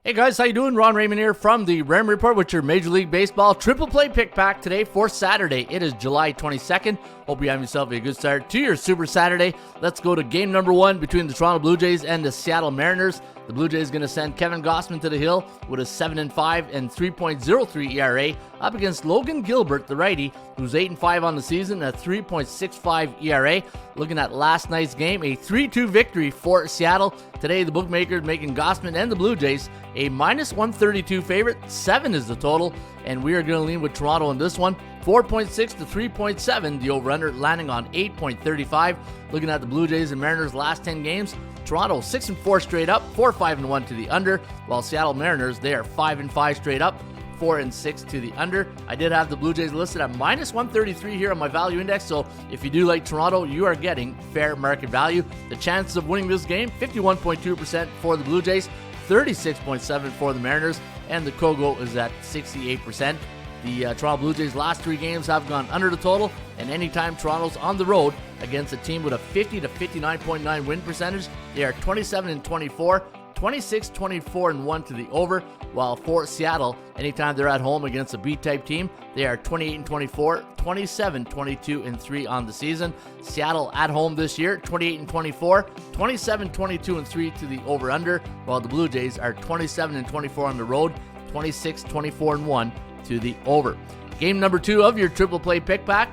Hey guys, how you doing? Ron Raymond here from the Ram Report with your Major League Baseball Triple Play Pick Pack today for Saturday. It is July 22nd. Hope you have yourself a good start to your Super Saturday. Let's go to game number one between the Toronto Blue Jays and the Seattle Mariners. The Blue Jays going to send Kevin Gausman to the hill with a 7-5 and 3.03 ERA up against Logan Gilbert, the righty, who's 8-5 on the season at 3.65 ERA. Looking at last night's game, a 3-2 victory for Seattle. Today, the bookmakers making Gausman and the Blue Jays a -132 favorite. 7 is the total, and we are going to lean with Toronto in this one. 4.6 to 3.7, the over-under landing on 8.35. Looking at the Blue Jays and Mariners' last 10 games, Toronto 6-4 straight up, 4-5-1 to the under, while Seattle Mariners, they are 5-5 straight up, 4-6 to the under. I did have the Blue Jays listed at -133 here on my value index, so if you do like Toronto, you are getting fair market value. The chances of winning this game, 51.2% for the Blue Jays, 36.7% for the Mariners, and the Kogo is at 68%. The Toronto Blue Jays' last 3 games have gone under the total, and anytime Toronto's on the road against a team with a 50 to 59.9 win percentage, they are 27-24, 26-24-1 to the over, while for Seattle, anytime they're at home against a B-type team, they are 28-24, 27-22-3 on the season. Seattle at home this year, 28-24, 27-22-3 to the over-under, while the Blue Jays are 27-24 on the road, 26-24-1 to the over. Game number 2 of your Triple Play Pick Pack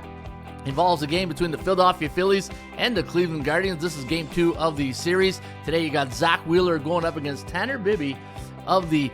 involves a game between the Philadelphia Phillies and the Cleveland Guardians. This is game 2 of the series. Today you got Zach Wheeler going up against Tanner Bibee of the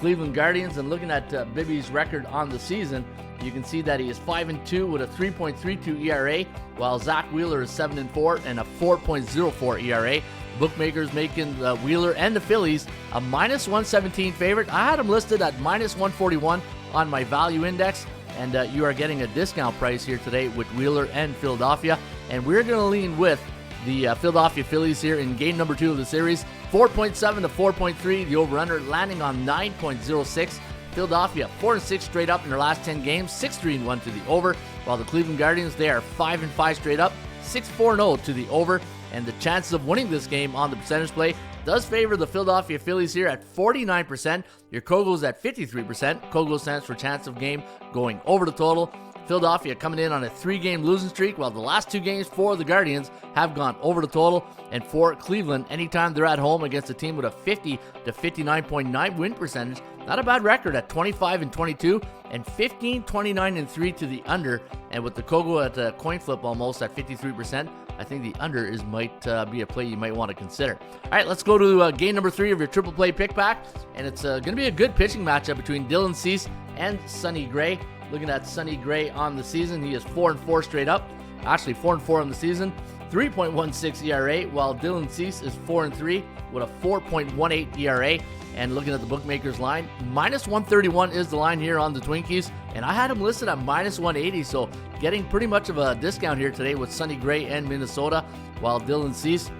Cleveland Guardians. And looking at Bibee's record on the season, you can see that he is 5-2 with a 3.32 ERA, while Zach Wheeler is 7-4 and a 4.04 ERA. Bookmakers making the Wheeler and the Phillies a -117 favorite. I had them listed at -141 on my value index, and you are getting a discount price here today with Wheeler and Philadelphia. And we're going to lean with the Philadelphia Phillies here in game number 2 of the series. 4.7 to 4.3, the over-under landing on 9.06. Philadelphia 4-6 straight up in their last 10 games, 6-3-1 to the over, while the Cleveland Guardians, they are 5-5 straight up, 6-4-0 to the over. And the chances of winning this game on the percentage play does favor the Philadelphia Phillies here at 49%. Your Kogo's at 53%. Kogo stands for chance of game going over the total. Philadelphia coming in on a 3-game losing streak, while the last 2 games for the Guardians have gone over the total. And for Cleveland, anytime they're at home against a team with a 50 to 59.9 win percentage, not a bad record at 25-22 and 15-29-3 to the under. And with the Kogo at a coin flip almost at 53%, I think the under might be a play you might want to consider. All right, let's go to game number 3 of your Triple Play Pick Pack, and it's going to be a good pitching matchup between Dylan Cease and Sonny Gray. Looking at Sonny Gray on the season, he is 4-4 straight up. Actually, 4-4 on the season, 3.16 ERA, while Dylan Cease is 4-3 with a 4.18 ERA. And looking at the bookmakers line, -131 is the line here on the Twinkies, and I had him listed at -180, so getting pretty much of a discount here today with Sonny Gray and Minnesota, while Dylan Cease,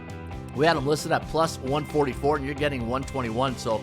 we had him listed at +144, and you're getting 121. So,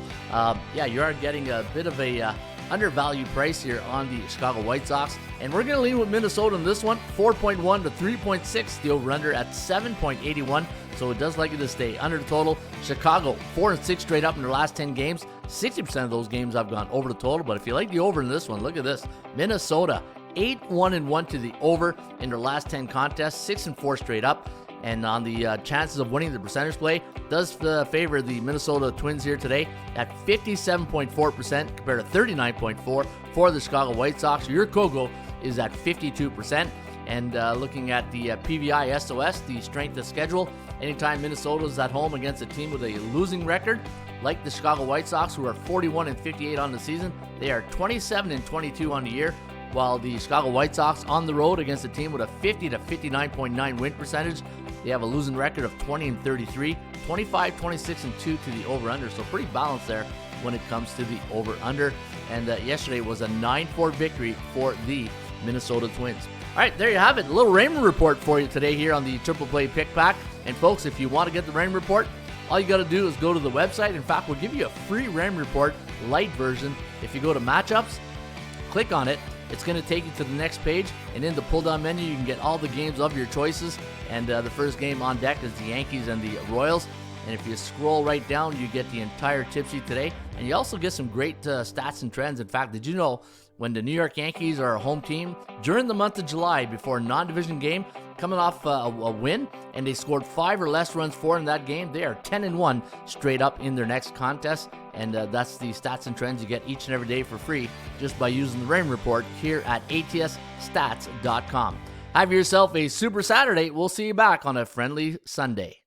yeah, you are getting a bit of a undervalued price here on the Chicago White Sox. And we're going to lean with Minnesota in this one, 4.1 to 3.6, the over-under at 7.81. So it does like it to stay under the total. Chicago, 4-6 straight up in their last 10 games. 60% of those games have gone over the total. But if you like the over in this one, look at this. Minnesota, 8-1-1 to the over in their last 10 contests, 6-4 straight up. And on the chances of winning the percentage play, does favor the Minnesota Twins here today at 57.4% compared to 39.4% for the Chicago White Sox. Your Kogo is at 52%. And looking at the PVI SOS, the strength of schedule, anytime Minnesota is at home against a team with a losing record, like the Chicago White Sox, who are 41-58 on the season, they are 27-22 on the year, while the Chicago White Sox on the road against a team with a 50 to 59.9 win percentage, they have a losing record of 20-33, 25-26-2 to the over-under. So pretty balanced there when it comes to the over-under. And yesterday was a 9-4 victory for the Minnesota Twins. All right, there you have it. A little Raymond report for you today here on the Triple Play Pick Pack. And folks, if you want to get the Raymond report, all you got to do is go to the website. In fact, we'll give you a free Raymond report light version. If you go to matchups, click on it. It's going to take you to the next page, and in the pull-down menu, you can get all the games of your choices. And the first game on deck is the Yankees and the Royals. And if you scroll right down, you get the entire tip sheet today. And you also get some great stats and trends. In fact, did you know when the New York Yankees are a home team, during the month of July, before a non-division game, coming off a win, and they scored 5 or less runs for in that game, they are 10-1 straight up in their next contest. And that's the stats and trends you get each and every day for free just by using the Rain Report here at atsstats.com. Have yourself a super Saturday. We'll see you back on a friendly Sunday.